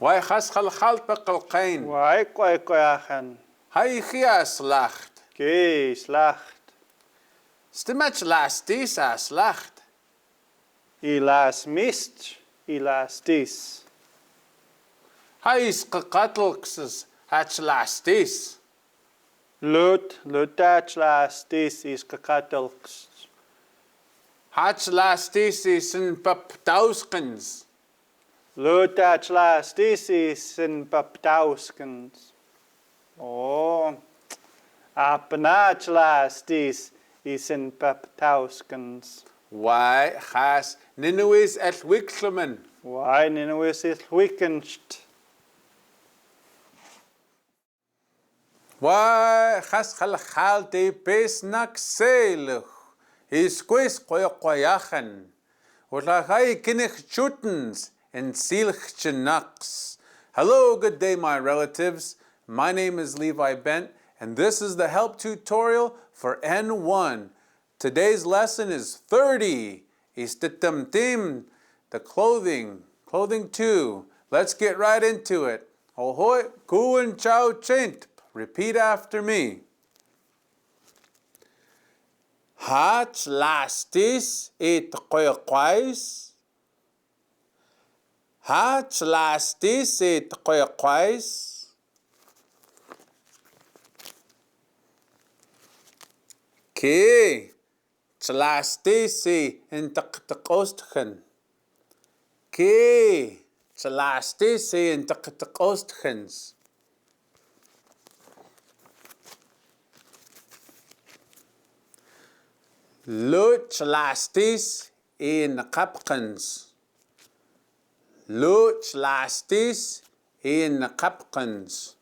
Why has Halhalpekal Why koyachen? Haigia slacht. Ke slacht. Stimach lastis a slacht. Ilas mist. Ilas dis. Hais kakatlxes hatch lastis. Lutach las dis is kakatelks. Hatch lastis is in paptauskens. Lutach las dis is in paptauskens. Oh. Apnach las dis is in paptauskens. Why has Ninuis et Wixleman? Why Ninuis is weakened? Why has Halhal de Pesnak Selig? Is quiz Qoyachen. Ulahai Knxcutens and Silchchenaks. Hello, good day, my relatives. My name is Levi Bent, and this is the help tutorial for N1. Today's lesson is 30. Istitamtim, the clothing 2. Let's get right into it. Ahoy, kuan chow chint. Repeat after me. Hach lastis et qoyqais. Hach lastis et qoyqais. Ke lastis en taqtaqostchen. Ke lastis en taqtaqostchens. Lut lastis in kapkens. Lut lastis in kapkens.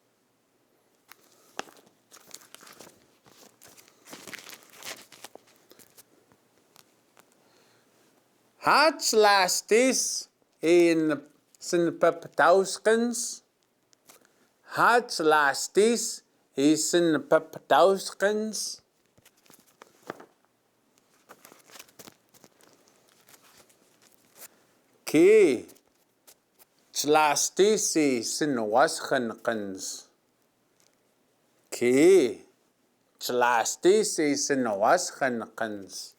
Hats lastis in sinpaptauskens. Hats lastis is in paptauskens. Ke lastis is in waschenkens. Ke lastis is in waschenkens.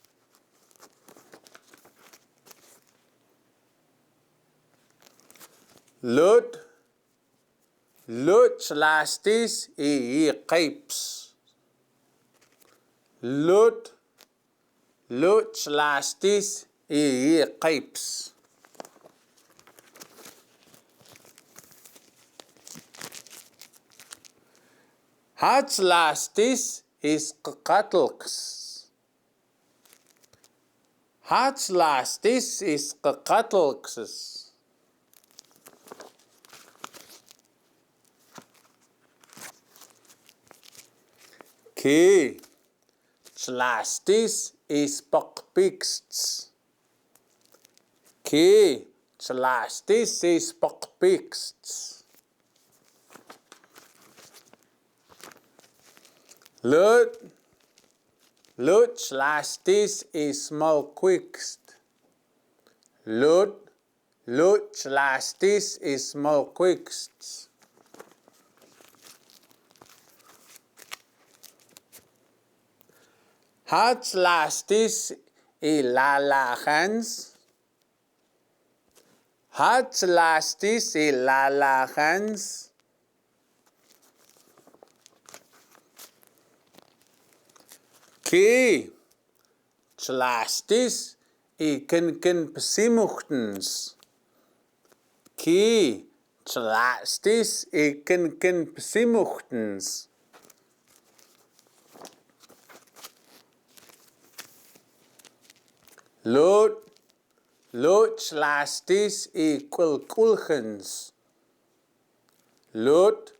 Lut lastis e capes. Lut lastis e capes. Hats lastis is kakatlks. Hats lastis is kakatlks. Ke lastis is pakpiksts. Ke lastis is pakpiksts. Lut lastis is small quickst. Lut lastis is small quicksts. Hats lastis e lalachans. Hats lastis e lalachans. Ke lastis e KNSCUTENS. Ke lastis e KNSCUTENS. Lut lastis e kulkulchens. Lut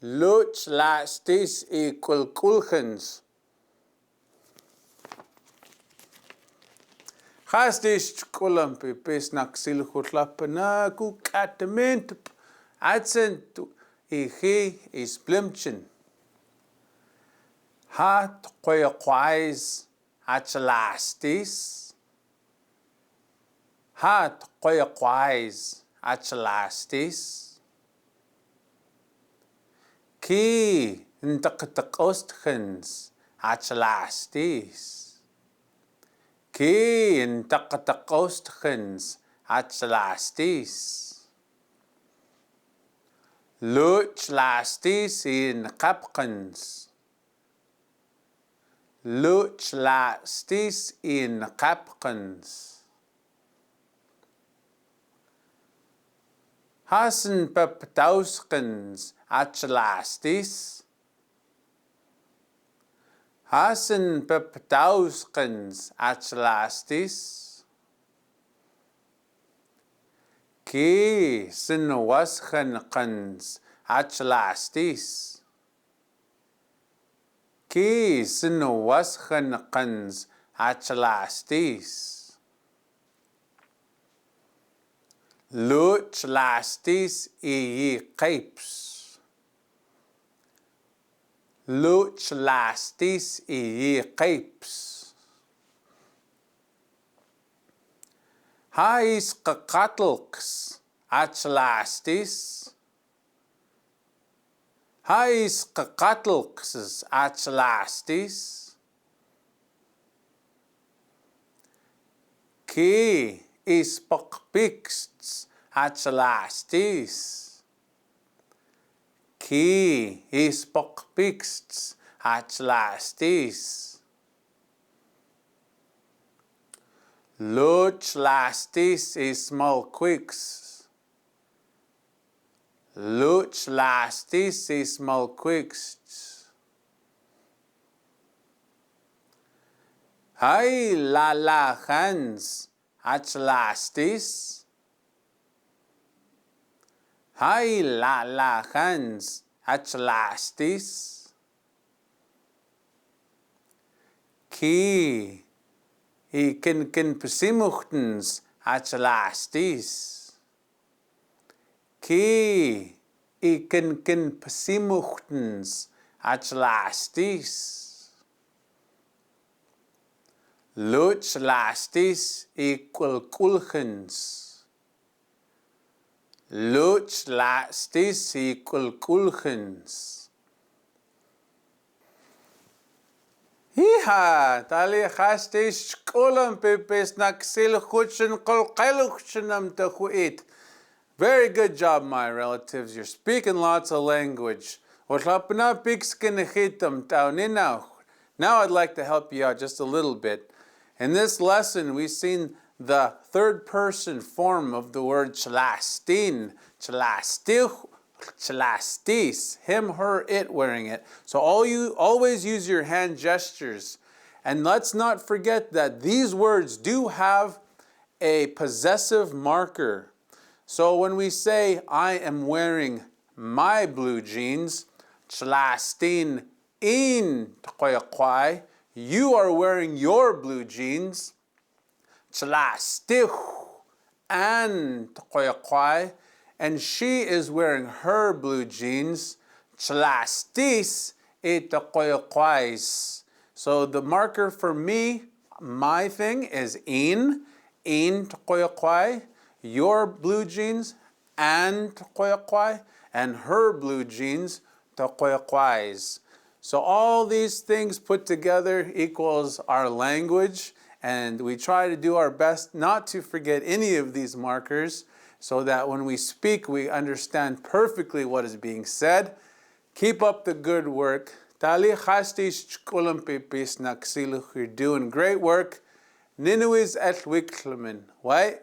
lastis e kulkulchens. Gastis kulampi pesnak silhutlapana kukatement accent he is blimchen. Hat qoyqais atlastis. Hat qoyqais achlastis. Ki Knxcutens achlastis. Ki Knxcutens achlastis. Luchlastis in Knxcutens. Luchlastis in Knxcutens. Hasen peptauskens achlastis. Hasen peptauskens achlastis. Ki sinwaschenkens achlastis. Ki sinwaschenkens achlastis. Luchlastis iyi capes. Luchlastis iyi capes. Hais kakatlks achlastis. Hais kakatlks achlastis. Ki is pokpiksts achlastis. Ki is pokpiksts achlastis. Luchlastis is malquix. Luchlastis is malquix. Hai lalachans achlastis. Hai lalachans achlastis. Ki KNSCUTENS achlastis. Ki KNSCUTENS achlastis. Luchlastis kulkulgens. Luchlastis kulkulgens. Hiha, tali chastis kulam pipis naksil kuchen kolkaluchenam tehuit. Very good job, my relatives. You're speaking lots of language. Now I'd like to help you out just a little bit. In this lesson, we've seen the third person form of the word chlastin, chlastich, chlastis, him, her, it, wearing it. So always use your hand gestures. And let's not forget that these words do have a possessive marker. So when we say, I am wearing my blue jeans, chlastin in tqoyqai, you are wearing your blue jeans, chlastich an tqoyqai, and she is wearing her blue jeans, chlastis it tqoyqais. So the marker for me, my thing is in tqoyqai, your blue jeans, and tqoyqai, and her blue jeans, tqoyqais. So all these things put together equals our language, and we try to do our best not to forget any of these markers so that when we speak, we understand perfectly what is being said. Keep up the good work. You're doing great work. Ninuis et Wickleman. Right?